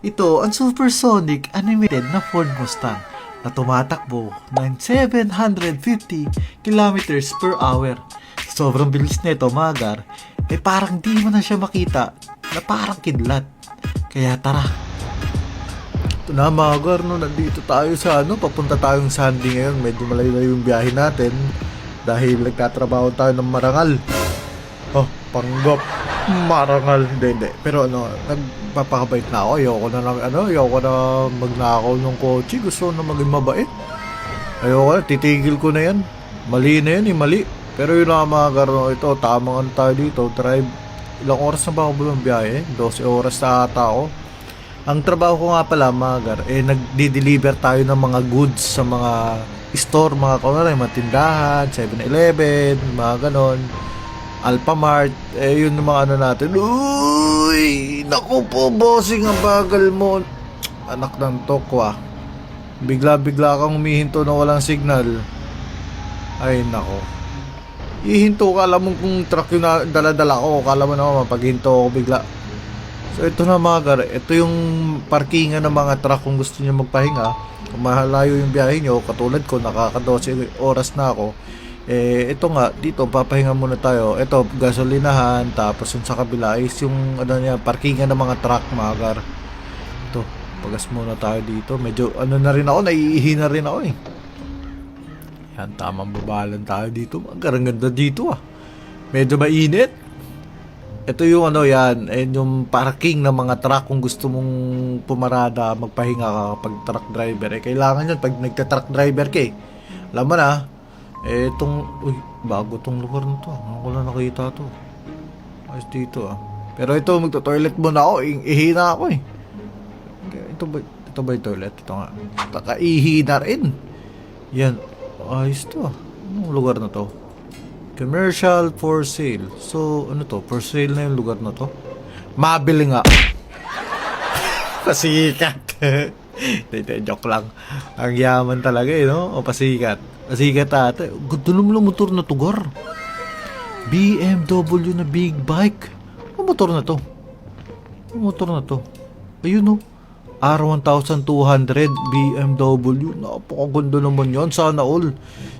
Ito ang supersonic animated na Ford Mustang na tumatakbo ng 750 kilometers per hour. Sobrang bilis nito, Magar. Parang di mo na siya makita na parang kidlat. Kaya tara. Ito na, Magar, no, nandito tayo sa papunta tayong Sandy ngayon. Medyo malayo yung biyahe natin dahil nagtatrabaho tayo ng marangal. Oh, panggap. Marangal. Hindi. Pero nagpapakabait na ako. Ayoko na magnakaw ng kotse. Gusto na maging mabait. Ayoko na, titigil ko na yan. Mali na yan, mali. Pero yun na, Magar, no, ito, tamang tayo dito. Drive. Ilang oras na ba ako bulang biyahe? 12 oras na ata ako. Ang trabaho ko nga pala, Magar, nagdi-deliver tayo ng mga goods sa mga store, mga tindahan, 7-Eleven, mga ganon, Alphamart, yun yung mga natin. Uy! Naku po, bossing, ang bagal mo. Anak ng tokwa. Bigla-bigla kang humihinto na walang signal. Ay, nako. Ihinto ka, alam mo kung truck yung dala-dala ko, kala mo naman paghinto ako bigla. So ito na, Magar, ito yung parkingan ng mga truck kung gusto niyo magpahinga. Kung mahalayo yung biyahe nyo, katulad ko, nakaka-12 oras na ako. Ito nga, dito papahinga muna tayo. Ito, gasolinahan, tapos yung sa kabila is yung parkingan ng mga truck, Magar. Ito, pagas muna tayo dito. Medyo na rin ako, naiihi na rin ako eh. Yan, tamang babalan tayo dito. Magar, ang ganda dito ah. Medyo mainit. Ito yung yan, yung parking ng mga truck kung gusto mong pumarada, magpahinga ka kapag truck driver. Kailangan yun pag nagta-truck driver ka eh. Alam mo na, bago tong lugar na to. Ano ko lang nakita to. Ayos dito ah. Pero ito, magto-toilet muna ako. Ihi na ako eh. Ito ba yung toilet? Ito nga. Nakaihi na rin. Yan. Ayos to ah. Anong lugar na to? Commercial for sale. So, for sale na yung lugar na to? Mabili nga. Pasikat. Joke lang. Ang yaman talaga no? O pasikat. Pasikat ate. Ganda naman ang motor na to, Gar. BMW na big bike. Ano motor na to? Ayun no. R1200 BMW. Napakaganda naman yan. Sana all.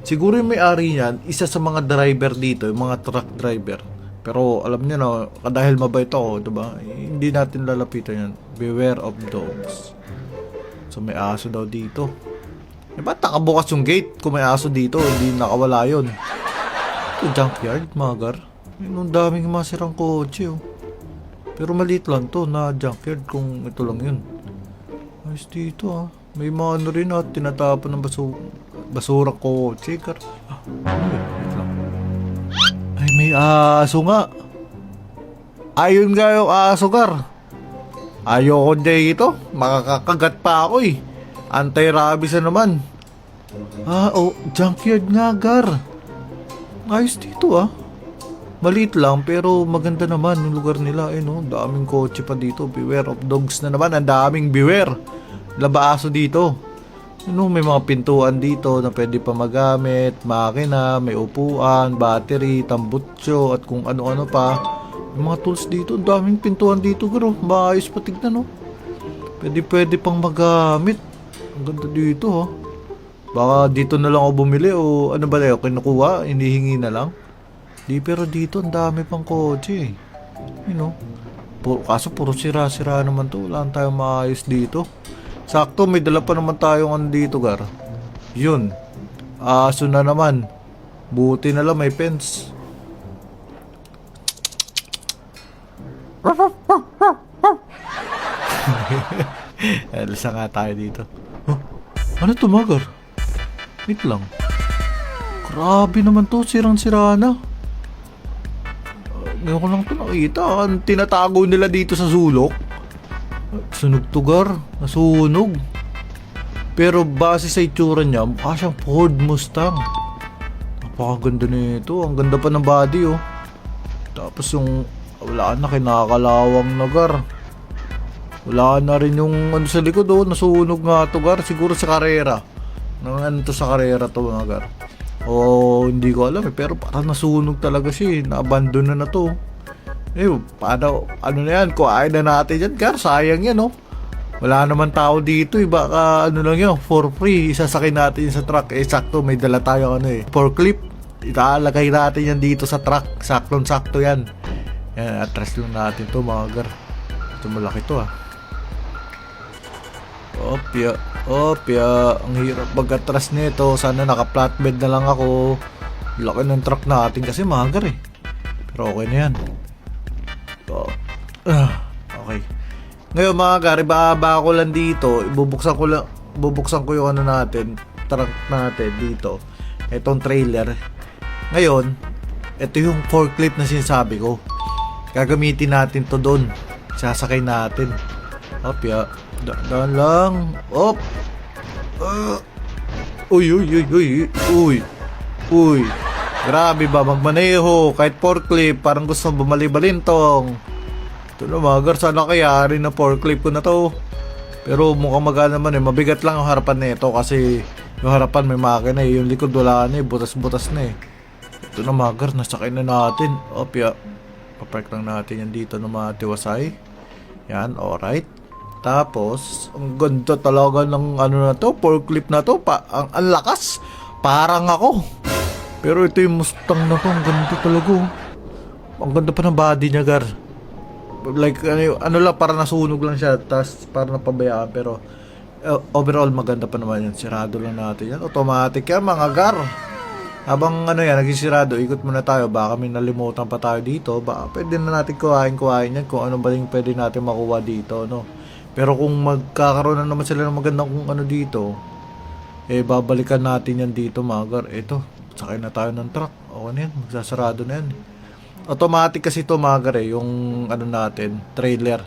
Siguro yung may-ari niyan, isa sa mga driver dito, yung mga truck driver. Pero alam niyo na, dahil mabait ako, diba? Hindi natin lalapitan yan. Beware of dogs. So may aso daw dito. Diba nakabukas yung gate kung may aso dito, hindi nakawala yun. Ito junkyard, Magar. Yung daming masirang kotse oh. Pero maliit lang to na junkyard kung ito lang yun. Ayos dito ah. May mga rin tinatapon ng basura ko. Checker. Ay, may aso nga. Ayun nga yung aso, Gar. Ayoko dito. Makakakagat pa ako eh. Anti-rabies na naman. Junkyard nga, Gar. Ayos dito ah. Maliit lang pero maganda naman yung lugar nila. Daming kotse pa dito. Beware of dogs na naman. Ang daming beware. Labaaso dito. May mga pintuan dito na pwede pa magamit, makina, may upuan, battery, tambutso, at kung ano-ano pa. Yung mga tools dito, ang daming pintuan dito, bro. Maayos pa tignan, no? Pwede pang magamit. Ang ganda dito, ha? Baka dito na lang ako bumili o ano ba tayo, kinukuha, hinihingi na lang. Pero dito, ang dami pang kotse, kaso puro sira-sira naman to. Wala tayong maayos dito. Sakto, may dala pa naman tayong dito, Gar. Yun. Aso na naman. Buti na lang may fence. Alisa nga tayo dito. Ano to, Magar? Wait lang. Grabe naman to. Sirang-sira na. Ngayon ko lang ito nakita. Ang tinatago nila dito sa sulok. Sunog to, Gar. Nasunog. Pero base sa itsura niya, mukha siyang Ford Mustang. Napakaganda nito. Ang ganda pa ng body, oh. Tapos yung wala na, kinakalawang na, Gar. Wala na rin yung sa likod, oh. Nasunog nga to, Gar. Siguro sa karera. Sa karera to, Gar. Hindi ko alam pero parang nasunog talaga siya. Na-abandon na to. Paano, na yan? Kuhain na natin yan, Gar. Sayang yan, Wala naman tao dito eh. Baka ano lang yun, for free. Isasakay natin sa truck. Eh, sakto, may dala tayo ano eh. Forklift. Italagay natin yan dito sa truck. Saktong-sakto yan. Yan, atras lang natin to mga gar. Ito malaki to ah. Opya. Ang hirap mag-atras nito. Sana naka-flatbed na lang ako. Laki ng truck natin kasi mga gar eh. Pero okay na yan. Okay. Ngayon mga gar, ibaba ko lang dito. Bubuksan ko yung ano natin, truck natin dito. Itong trailer. Ngayon, ito yung forklift na sinasabi ko. Gagamitin natin to doon. Sasakay natin. Opya. Daan lang. Op. Uy. Grabe ba magmaneho kahit forklift, parang gusto bumali-balintong. Ito na mga gar, sana kayari na forklift ko na to. Pero mukhang magana naman eh. Mabigat lang yung harapan nito kasi yung harapan may makina eh. Yung likod wala na eh. Butas-butas na eh. Ito na mga gar, nasakay na natin. Opya. Papark lang natin yan dito na matiwasay. Yan, alright. Tapos, ang ganda talaga ng ano na to, forklift na to. Ang lakas. Parang ako. Pero ito yung Mustang na to. Ang ganda talaga. Ang ganda pa ng body niya gar. Like ano lang, para nasunog lang siya, tas para napabayaan, pero overall maganda pa naman yan. Sirado lang natin yan, automatic yan mga gar. Habang ano yan, naging sirado, ikot muna tayo, baka may nalimutan pa tayo dito. Baka pwede na natin kuhain yan, kung ano ba yung pwede natin makuha dito, no? Pero kung magkakaroon na naman sila ng magandang kung ano dito, eh babalikan natin yan dito mga gar. Ito, sakay na tayo ng truck. Okay na yan, magsasarado na yan. Automatic kasi ito mga gar eh, yung ano natin, trailer.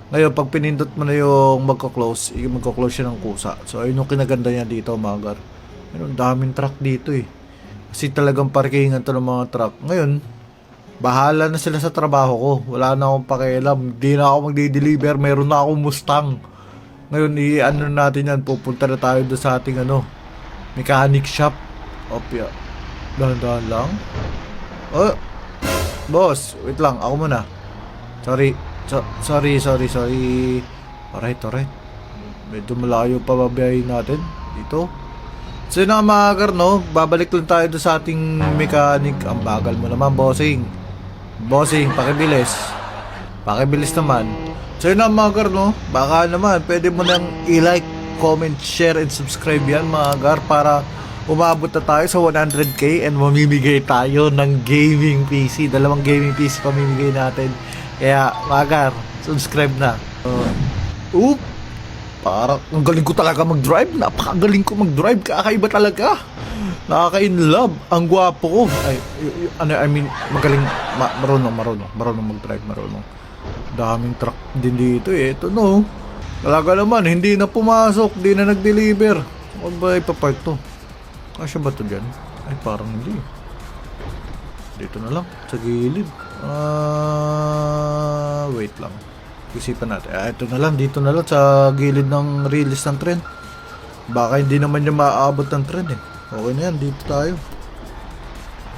Ngayon, pag pinindot mo na yung magko-close siya ng kusa. So, ayun yung kinaganda niya dito mga gar. Ayun, daming truck dito eh. Kasi talagang parkingan to ng mga truck. Ngayon, bahala na sila sa trabaho ko. Wala na akong pakialam. Hindi na ako magdi-deliver. Meron na akong Mustang. Ngayon, i-ano natin yan. Pupunta na tayo doon sa ating mechanic shop. Opya. Dahan-dahan lang. Boss, wait lang, ako muna. Sorry. Alright. Medyo malayo pa babiyahin natin dito. So yun nga mga gar, no? Babalik lang tayo doon sa ating mechanic. Ang bagal mo naman, bossing, pakibilis naman. So yun nga mga gar, no? Baka naman, pwede mo nang i-like, comment, share, and subscribe yan mga gar, para umabot na tayo sa 100k and mamimigay tayo ng gaming PC. 2 gaming PC pamimigay natin. Kaya, magar, subscribe na. Parang ang galing ko talaga mag-drive. Napakagaling ko mag-drive. Kakaiba talaga. Nakaka-inlove. Ang gwapo ko. Magaling. Marunong mag-drive. Daming truck din dito eh. Ito no. Talaga naman, hindi na pumasok. Hindi na nag-deliver. Ano ba ipapark to? Kasya ba ito dyan? Ay, parang hindi. Dito na lang, sa gilid. Wait lang. Isipan natin. Ito na lang, dito na lang, sa gilid ng release ng tren. Baka hindi naman niya maaabot ng tren eh. Okay na yan, dito tayo.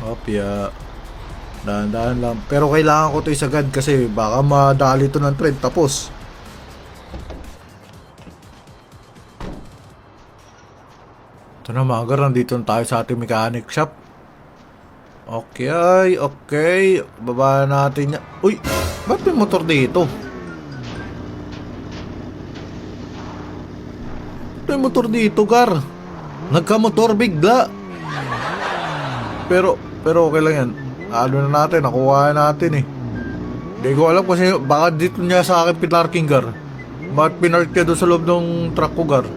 Opya. Dahan-dahan lang. Pero kailangan ko ito isagad kasi baka madali ito ng tren. Tapos. Ito na mga gar, nandito na tayo sa ating mechanic shop. Okay. Baba natin yan. Uy, ba't may motor dito? May motor dito, gar. Nagka-motor bigla. Pero okay lang yan. Ano na natin, nakuha natin eh. Hindi ko alam kasi baka dito niya sa akin pinarking, gar. Bakit pinark niya doon sa loob ng truck ko, gar?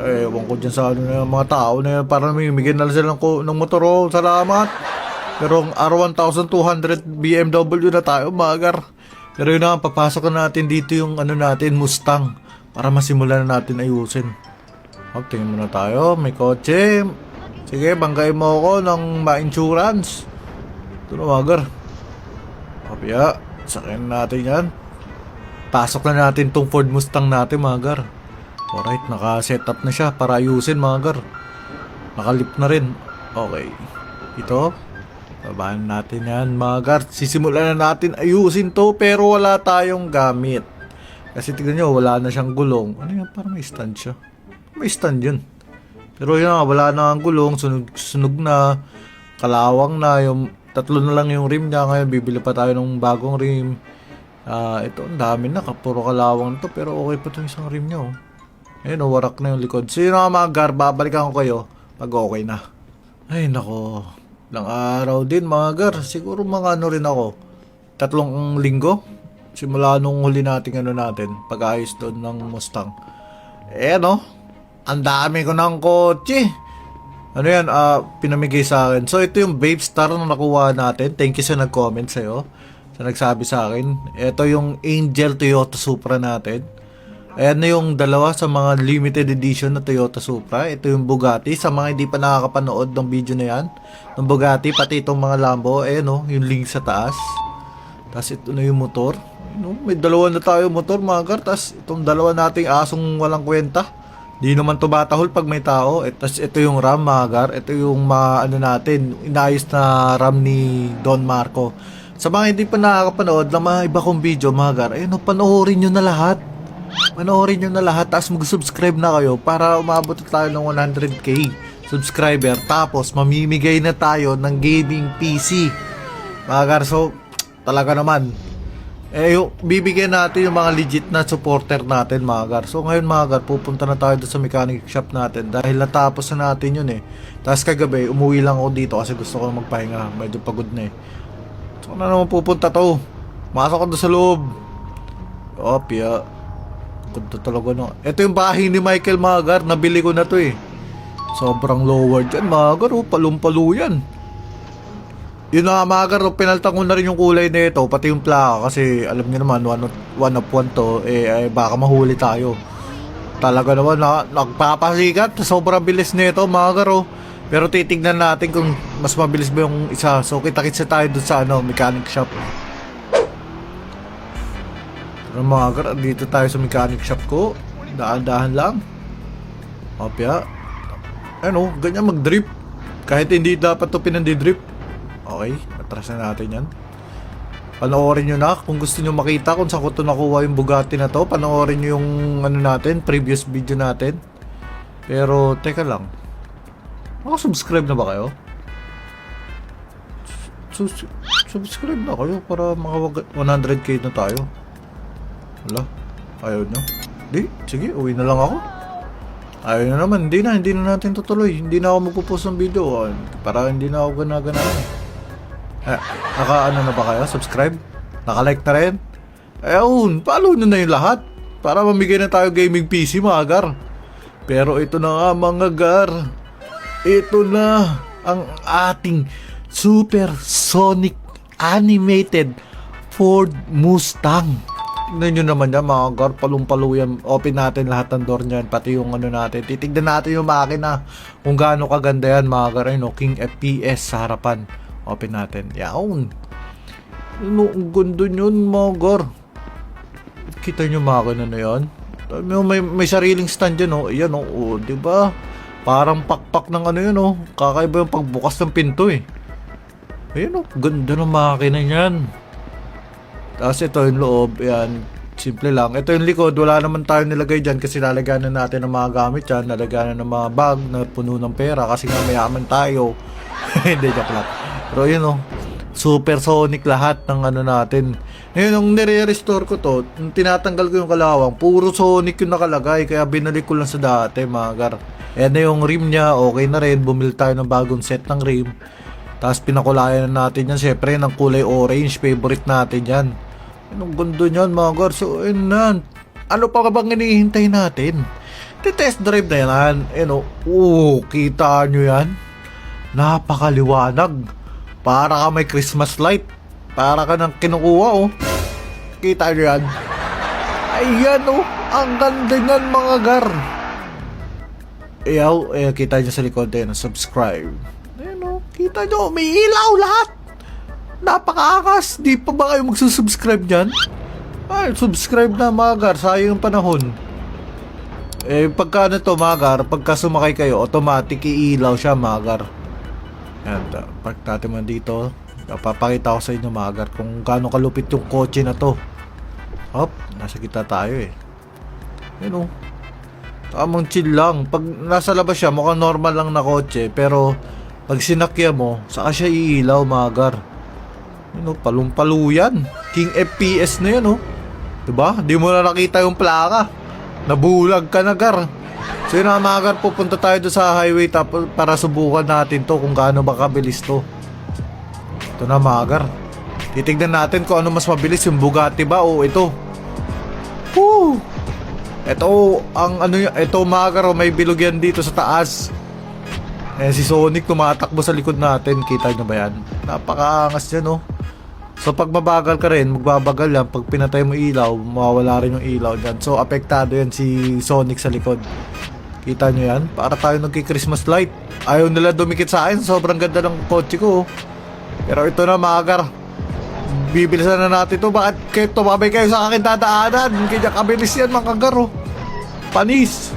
Ewan ko dyan sa mga tao na yan, para namimigyan na sila ng motor. Oh, salamat. Pero ang R1200 BMW na tayo, magar. Pero yun na, papasok na natin dito yung natin, Mustang, para masimulan na natin ayusin. Tingin muna tayo, may kotse. Sige, banggay mo ako ng ma-insurance. Ito na, magar. Kapya, sakin natin yan. Pasok na natin tong Ford Mustang natin, magar. Alright, naka-setup na siya para ayusin mga gar. Nakalip na rin. Okay. Ito. Babahan natin yan mga gar. Sisimulan na natin ayusin to pero wala tayong gamit. Kasi tignan nyo, wala na siyang gulong. Ano yan? Parang may stand siya. May stand yun. Pero yun nga, wala na ang gulong. Sunog na. Kalawang na. Yung tatlo na lang yung rim niya. Ngayon, bibili pa tayo ng bagong rim. Ito, ang dami na. Puro kalawang na to. Pero okay pa itong isang rim niya. Oh. Ayun, warak na yung likod. So yun mga gar, babalikan ko kayo pag okay na. Ay, nako. Ilang araw din mga gar. Siguro mga ano rin ako. 3 linggo. Simula nung huli natin pag-ayos doon ng Mustang. Ang dami ko ng kotse. Ano yan, pinamigay sa akin. So ito yung Babe Star na nakuha natin. Thank you sa nag-comment sa'yo. Sa nagsabi sa akin. Ito yung Angel Toyota Supra natin. Ayan na yung dalawa sa mga limited edition na Toyota Supra. Ito yung Bugatti. Sa mga hindi pa nakakapanood ng video na yan, ng Bugatti, pati itong mga Lambo. Ayan yung link sa taas. Tapos ito na yung motor. May dalawa na tayo motor mga gar. Tapos itong dalawa nating asong walang kwenta. Di naman tumatahol pag may tao. Tapos ito yung RAM mga gar. Ito yung inayos na RAM ni Don Marco. Sa mga hindi pa nakakapanood ng mga iba kong video mga gar, panoorin nyo na lahat. Panoorin nyo na lahat. Tapos mag-subscribe na kayo para umabot tayo ng 100k subscriber. Tapos mamimigay na tayo ng gaming PC mga gar. So talaga naman bibigyan natin yung mga legit na supporter natin mga gar. So ngayon mga gar, pupunta na tayo sa mechanic shop natin dahil natapos na natin yun Tapos kagabi, umuwi lang ako dito kasi gusto ko magpahinga. Medyo pagod na So na naman pupunta to. Masok ko doon sa loob. Opya. Ganda talaga Ito yung bahay ni Michael mga gar. Nabili ko na to Sobrang lower dyan mga gar. Palumpalo yan. Yun na mga gar, pinaltan ko na rin yung kulay nito, pati yung plaka kasi alam niyo naman, one of one to, baka mahuli tayo. Talaga naman, nagpapasikat, sobrang bilis nito mga gar. Pero titignan natin kung mas mabilis ba yung isa. So kita-kitsa tayo dun sa mechanic shop. Pero mga gar, dito tayo sa mechanic shop ko. Dahan-dahan lang. Opya. Ganyan mag-drip. Kahit hindi dapat to pinandi-drip. Okay, atras na natin yan. Panoorin nyo na kung gusto nyo makita kung saan ko ito nakuha yung Bugatti na to. Panoorin nyo yung previous video natin. Pero teka lang, subscribe na ba kayo? Subscribe na kayo para mga 100k na tayo. Wala, ayaw nyo. Di, sige, uwi na lang ako. Ayaw na naman, hindi na natin tutuloy. Hindi na ako magpo-post ng video para hindi na ako gana-gana. Naka-ano na ba kayo? Subscribe? Naka-like na rin? Ayun, follow nyo na yung lahat para mamigay na tayo gaming PC mga gar. Pero ito na nga mga gar. Ito na ang ating supersonic animated Ford Mustang. Tignan nyo naman yan mga gar, palong-palo yan. Open natin lahat ng door nyan, pati yung natin. Titignan natin yung makina kung gaano kaganda yan mga gar. King FPS sa harapan. Open natin. Yaon. Ang ganda nyon mga gar. Kita nyo makina na yan. May sariling stand yan Ayan diba? Parang pakpak ng yan Kakaiba yung pagbukas ng pinto Ayan ganda ng makina yan. Tapos ito yung loob, yan, simple lang. Ito yung likod, wala naman tayo nilagay dyan kasi lalagyan na natin ng mga gamit yan, lalagyan na ng mga bag na puno ng pera kasi nga mayaman tayo. Hindi, joke lang. Pero yun supersonic lahat ng natin. Ngayon, nung nire-restore ko to, nung tinatanggal ko yung kalawang, puro sonic yung nakalagay, kaya binalik ko lang sa dati, mga gar. Ayan na yung rim niya, okay na rin, bumili tayo ng bagong set ng rim. Tapos pinakulayan na natin yan, syempre ng kulay orange, favorite natin yan. Anong ganda nyan mga gar. So ano pa bang hinihintay natin? Test drive na yan. Kita nyo yan? Napakaliwanag. Para ka may Christmas light. Para ka nang kinukuha Kita nyo yan? Ayan ang ganda nyan mga gar. Kita nyo sa likod subscribe. Kita nyo, may ilaw lahat. Napakakas. Di pa ba kayo magsusubscribe dyan? Subscribe na mga gar. Sayang yung panahon. Pagka mga gar, pagka sumakay kayo, automatic iilaw siya mga gar. Yan, park natin dito. Papakita ko sa inyo mga gar kung gaano kalupit yung kotse na to. Hop, nasa gitna tayo eh. Yun oh. Tamang chill lang. Pag nasa labas siya, mukhang normal lang na kotse. Pero, pag sinakya mo, saka siya iilaw, magar. Yun oh, palong-palo yan. King FPS na yun oh. Diba? Di mo na nakita yung plaka. Nabulag ka na, gar. So yun na, magar, pupunta tayo doon sa highway tapos para subukan natin to kung gaano ba kabilis to. Ito na, magar. Titignan natin kung ano mas mabilis, yung Bugatti ba o ito. Woo! Ito, ang ano yun, ito magar, may bilog yan dito sa taas. Eh, si Sonic tumatakbo sa likod natin. Kita nyo ba yan? Napakaangas yan, oh. So, pag mabagal ka rin, magbabagal yan. Pag pinatay mo ilaw, mawawala rin yung ilaw dyan. So, apektado yan si Sonic sa likod. Kita nyo yan? Para tayo nagki-Christmas light. Ayaw nila dumikit sa akin. Sobrang ganda ng kotse ko, oh. Pero ito na, magar. Bibilisan na natin to. Bakit kayo tumabay kayo sa akin dadaanan? Kaya kabilis yan, mga kagaro. Panis.